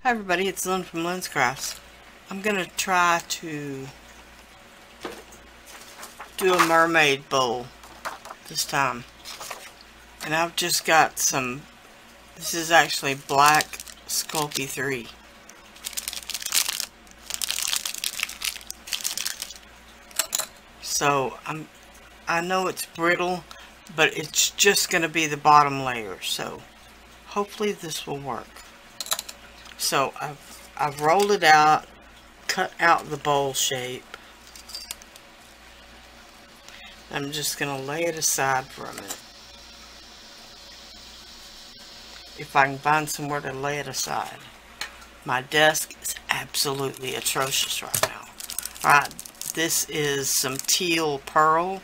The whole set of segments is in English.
Hi everybody, it's Lyn from Lyn's Crafts. I'm going to try to do a mermaid bowl this time. And I've just got some, this is actually black Sculpey 3. So I know it's brittle, but it's just going to be the bottom layer. So hopefully this will work. So I've rolled it out, cut out the bowl shape. I'm just going to lay it aside for a minute. If I can find somewhere to lay it aside. My desk is absolutely atrocious right now. Alright, this is some teal pearl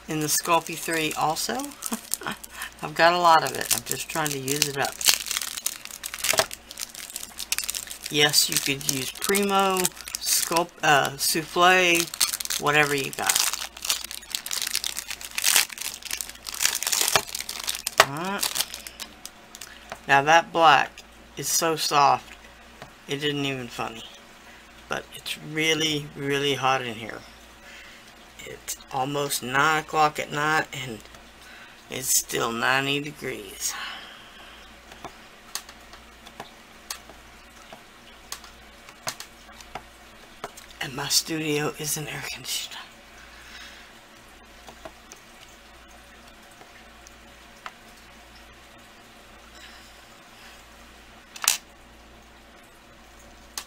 in the Sculpey 3 also. I've got a lot of it. I'm just trying to use it up. Yes, you could use Primo, Souffle, whatever you got. Alright. Now that black is so soft, it isn't even funny. But it's really, really hot in here. It's almost 9 o'clock at night and it's still 90 degrees. And my studio isn't air conditioned.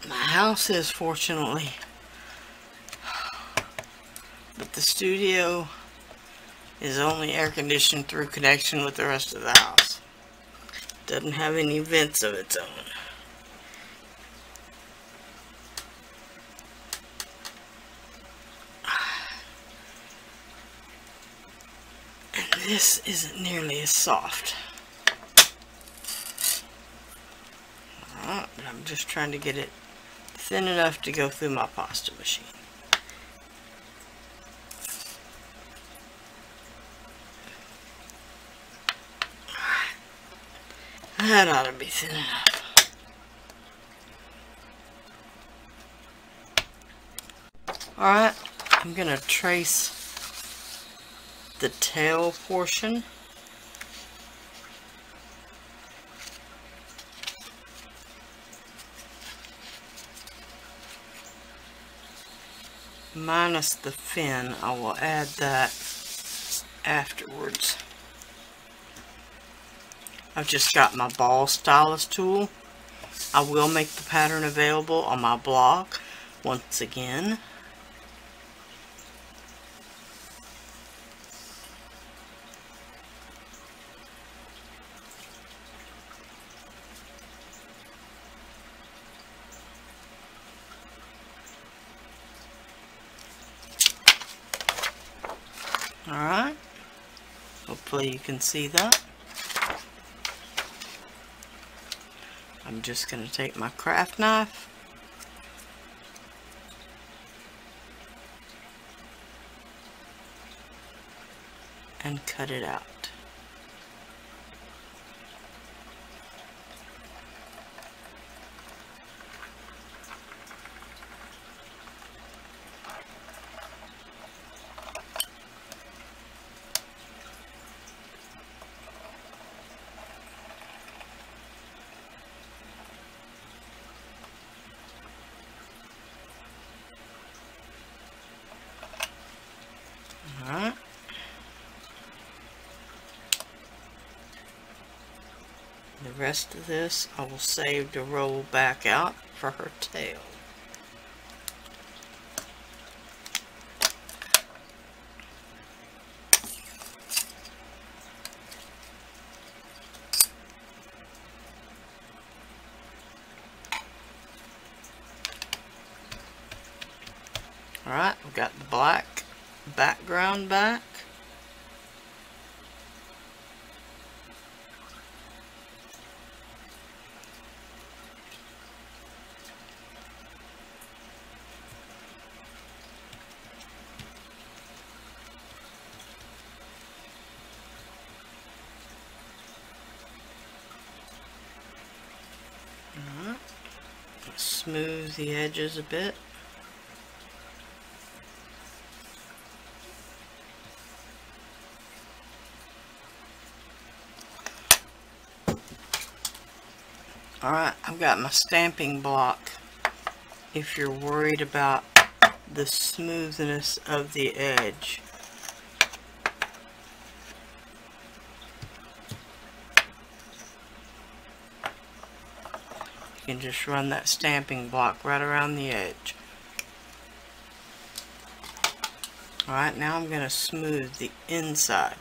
My house is, fortunately, but the studio is only air conditioned through connection with the rest of the house. Doesn't have any vents of its own. And this isn't nearly as soft. Alright, but I'm just trying to get it thin enough to go through my pasta machine. That ought to be thin enough. Alright, I'm going to trace the tail portion. Minus the fin. I will add that afterwards. I've just got my ball stylus tool. I will make the pattern available on my blog once again. Alright, hopefully you can see that. I'm just going to take my craft knife and cut it out. Alright. The rest of this I will save to roll back out for her tail. Alright, we've got the black background back. smooth the edges a bit. Alright, I've got my stamping block. If you're worried about the smoothness of the edge, you can just run that stamping block right around the edge. Alright, now I'm going to smooth the inside.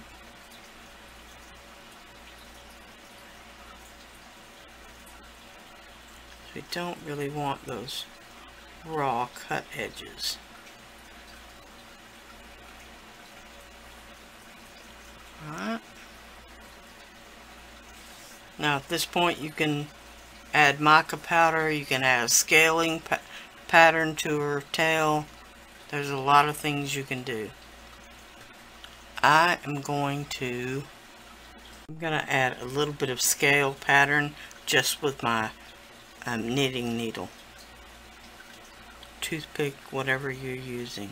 We don't really want those raw cut edges. Alright. Now at this point you can add mica powder, you can add a scaling pattern to her tail. There's a lot of things you can do. I'm going to add a little bit of scale pattern just with my knitting needle, toothpick, whatever you're using.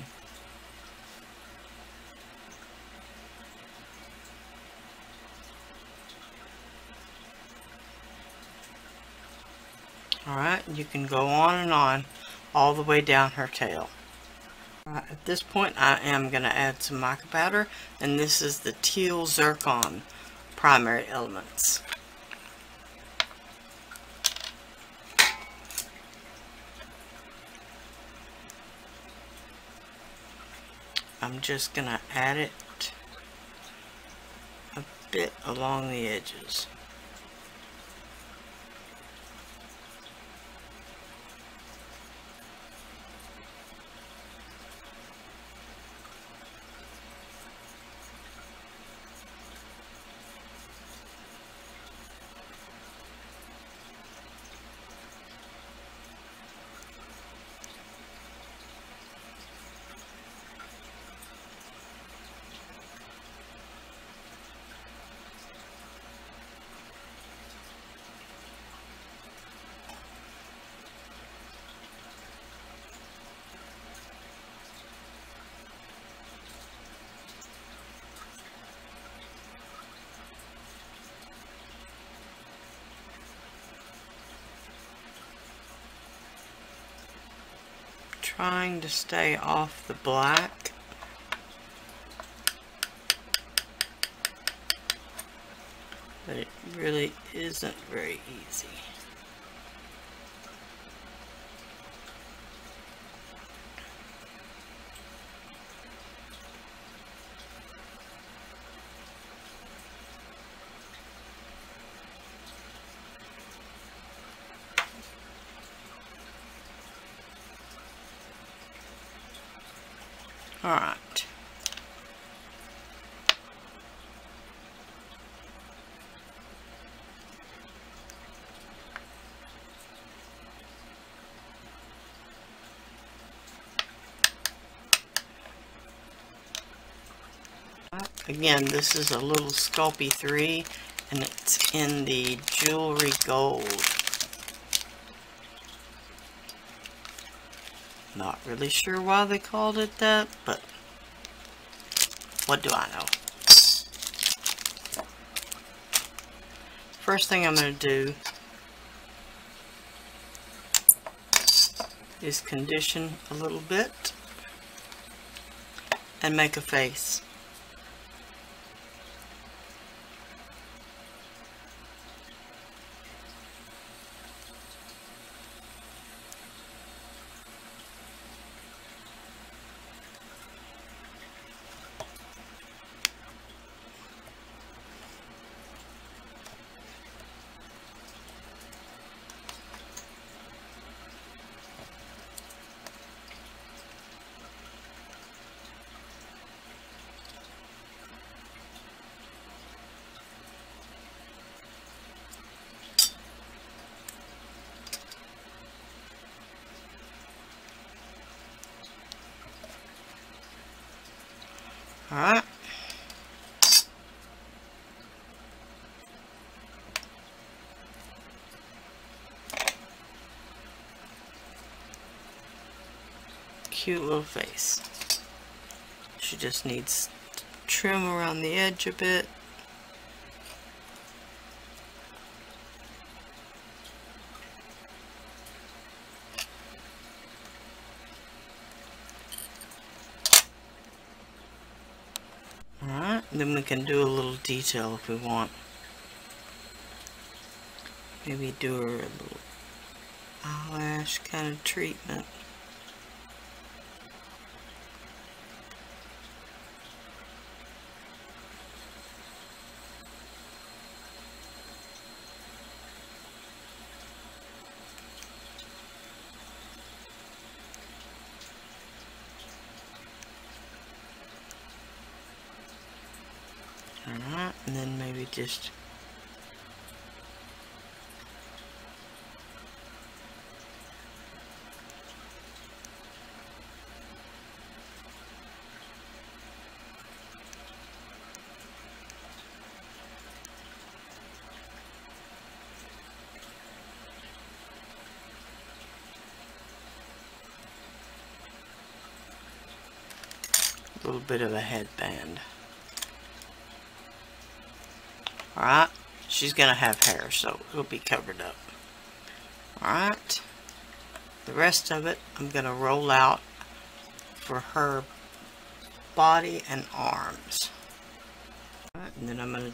Alright, you can go on and on all the way down her tail. At this point I am going to add some mica powder, and this is the teal zircon primary elements. I'm just going to add it a bit along the edges. Trying to stay off the black. But it really isn't very easy. Alright. Again, this is a little Sculpey 3, and it's in the jewelry gold. Not really sure why they called it that, but what do I know? First thing I'm going to do is condition a little bit and make a face. Alright. cute little face. She just needs trim around the edge a bit. Alright, then we can do a little detail if we want. Maybe do her a little eyelash kind of treatment. Alright, and then maybe just a little bit of a headband. Alright, she's gonna have hair, so it'll be covered up. Alright, the rest of it I'm gonna roll out for her body and arms. Alright, and then I'm gonna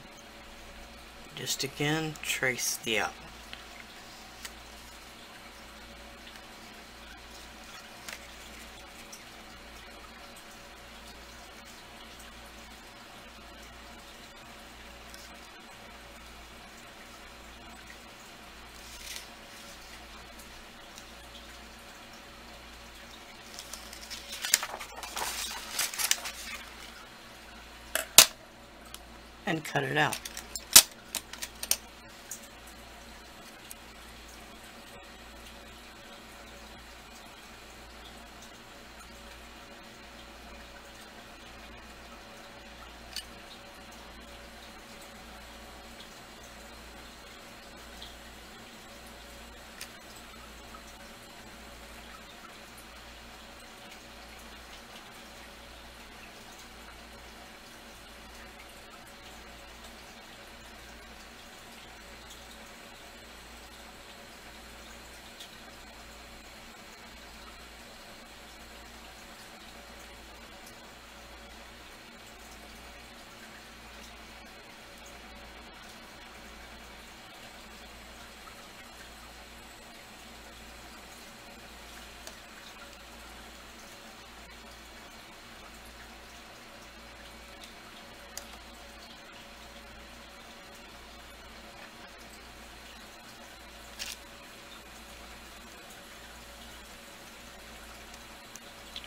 just again trace the outline. And cut it out.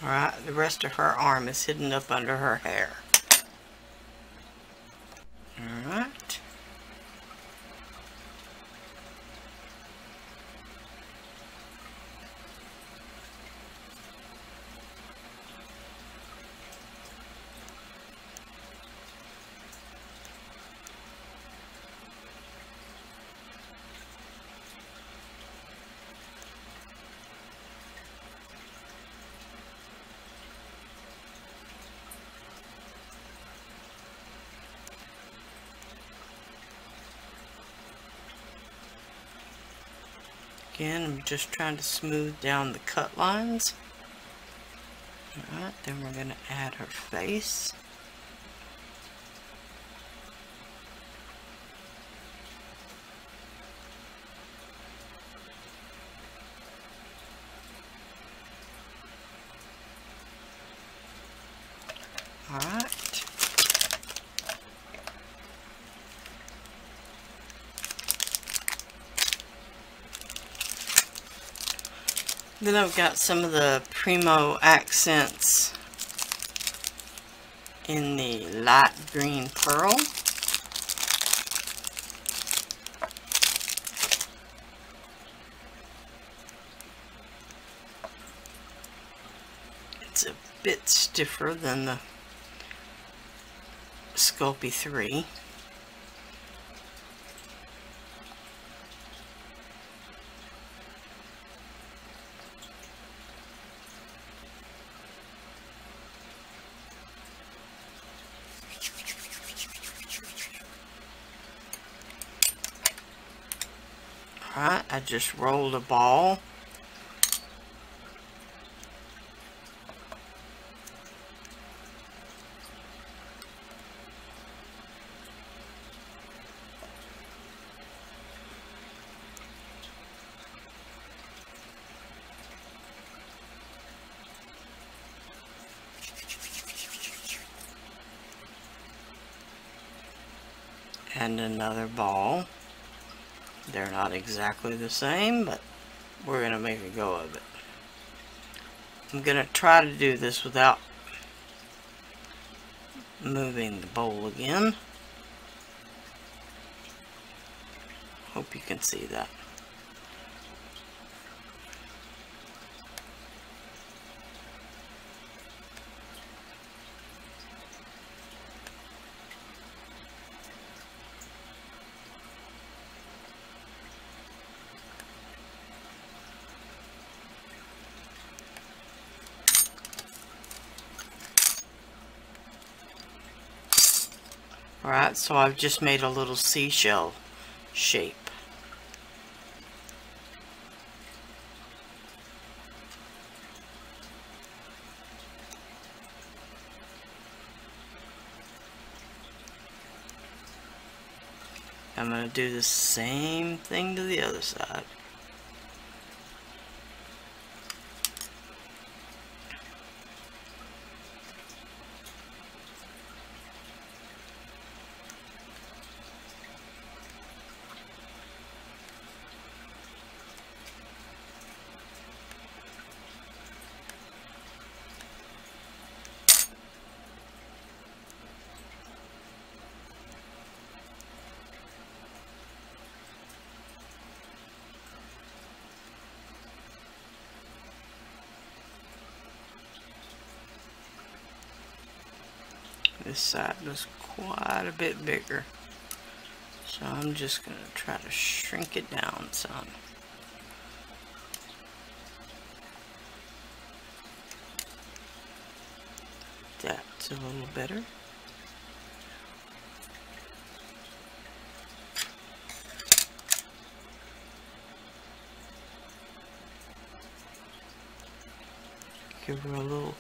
Alright, the rest of her arm is hidden up under her hair. Alright. Again, I'm just trying to smooth down the cut lines. Alright, then we're going to add her face. Alright. Then I've got some of the Primo accents in the light green pearl. It's a bit stiffer than the Sculpey 3. Alright, I just rolled a ball. And another ball. They're not exactly the same, but we're going to make a go of it. I'm going to try to do this without moving the bowl again. Hope you can see that. Alright, so I've just made a little seashell shape. I'm going to do the same thing to the other side. This side was quite a bit bigger, so I'm just going to try to shrink it down some. That's a little better. Give her a little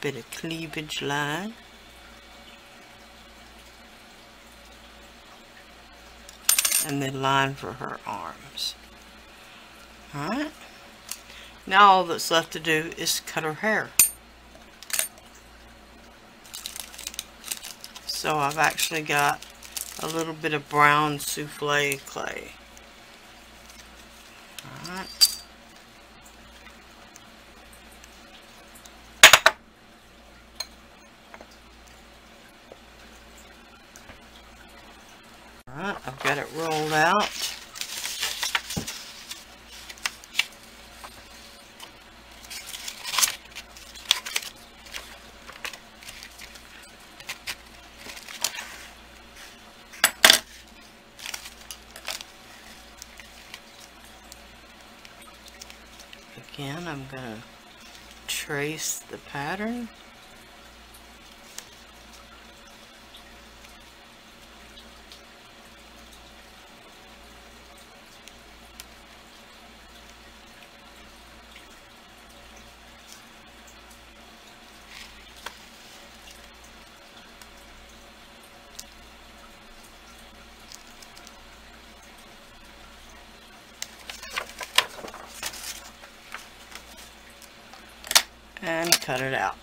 bit of cleavage line. And then line for her arms. Alright. Now all that's left to do is cut her hair. So I've actually got a little bit of brown souffle clay. Alright. Alright, I've got it rolled out. Again, I'm going to trace the pattern. And cut it out.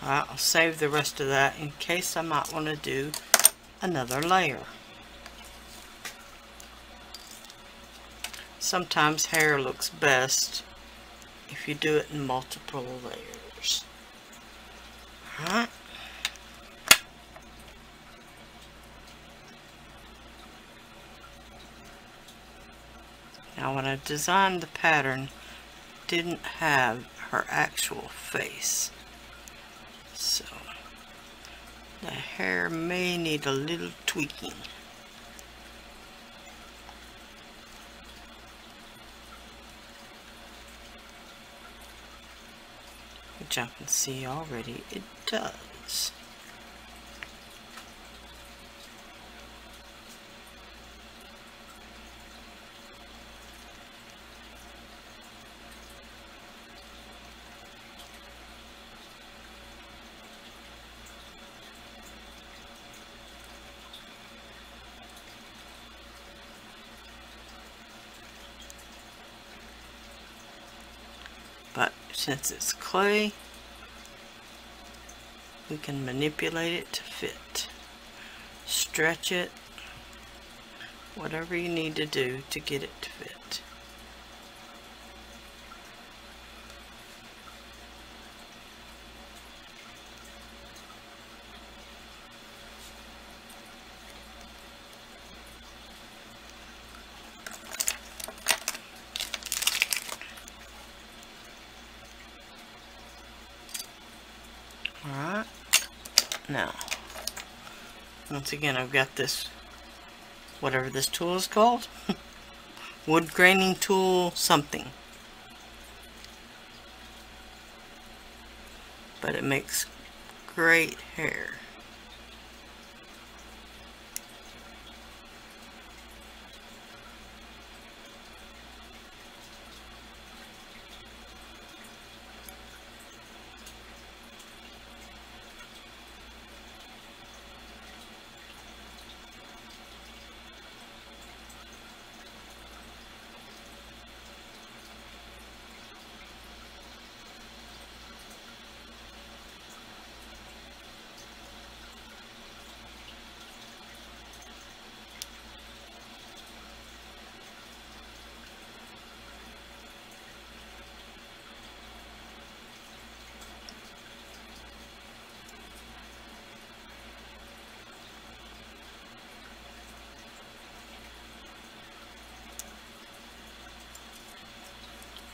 I'll save the rest of that in case I might want to do another layer. Sometimes hair looks best if you do it in multiple layers. Alright. Now when I designed the pattern, didn't have her actual face. So the hair may need a little tweaking. Which I can see already it does. But since it's clay, we can manipulate it to fit. Stretch it, whatever you need to do to get it to fit. Alright, now, once again I've got this, whatever this tool is called, wood graining tool something. But it makes great hair.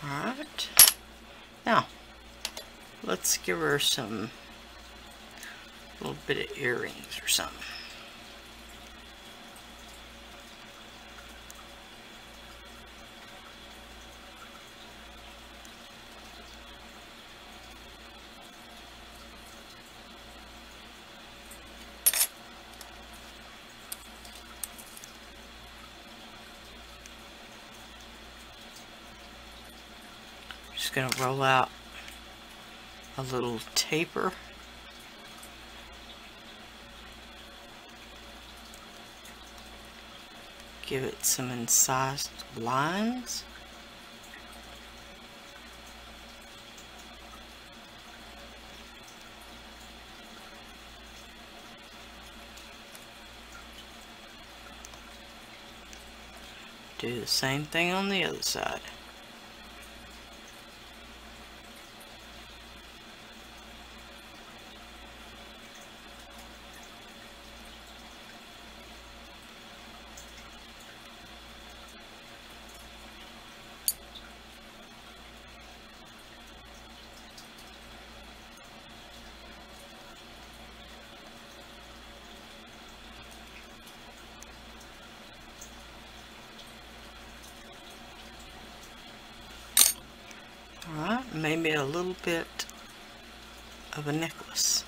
Alright, now let's give her some little bit of earrings or something. Just going to roll out a little taper. Give it some incised lines. Do the same thing on the other side. Alright, maybe a little bit of a necklace.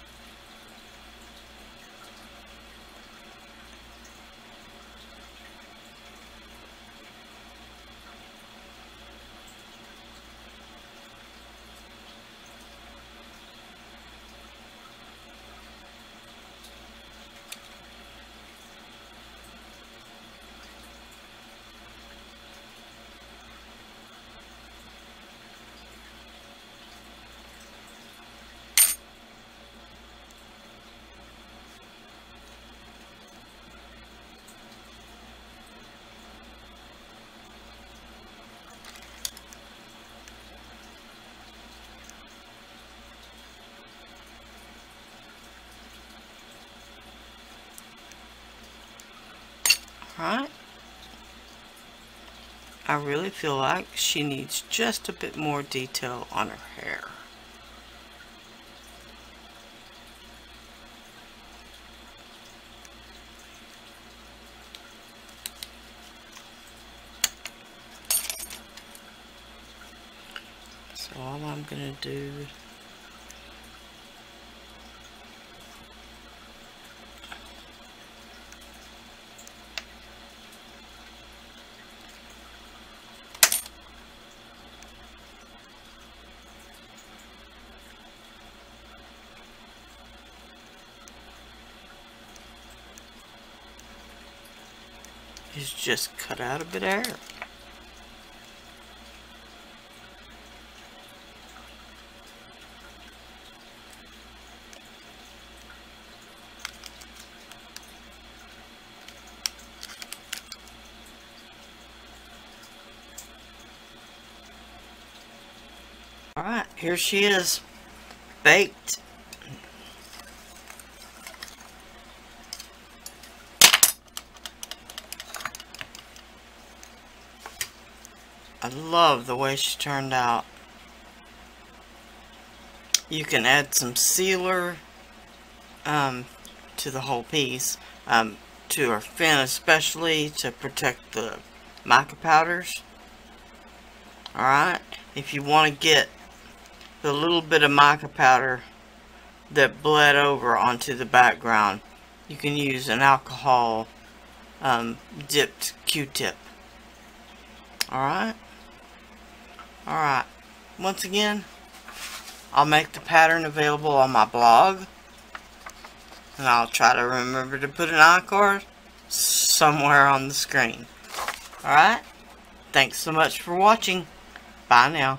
Alright. I really feel like she needs just a bit more detail on her hair. So all I'm going to do is just cut out a bit of hair. Alright, here she is, baked. I love the way she turned out. You can add some sealer to the whole piece, to her fin especially, to protect the mica powders. Alright, if you want to get the little bit of mica powder that bled over onto the background, you can use an alcohol dipped Q-tip. Alright? Alright. Once again, I'll make the pattern available on my blog. And I'll try to remember to put an iCard somewhere on the screen. Alright? Thanks so much for watching. Bye now.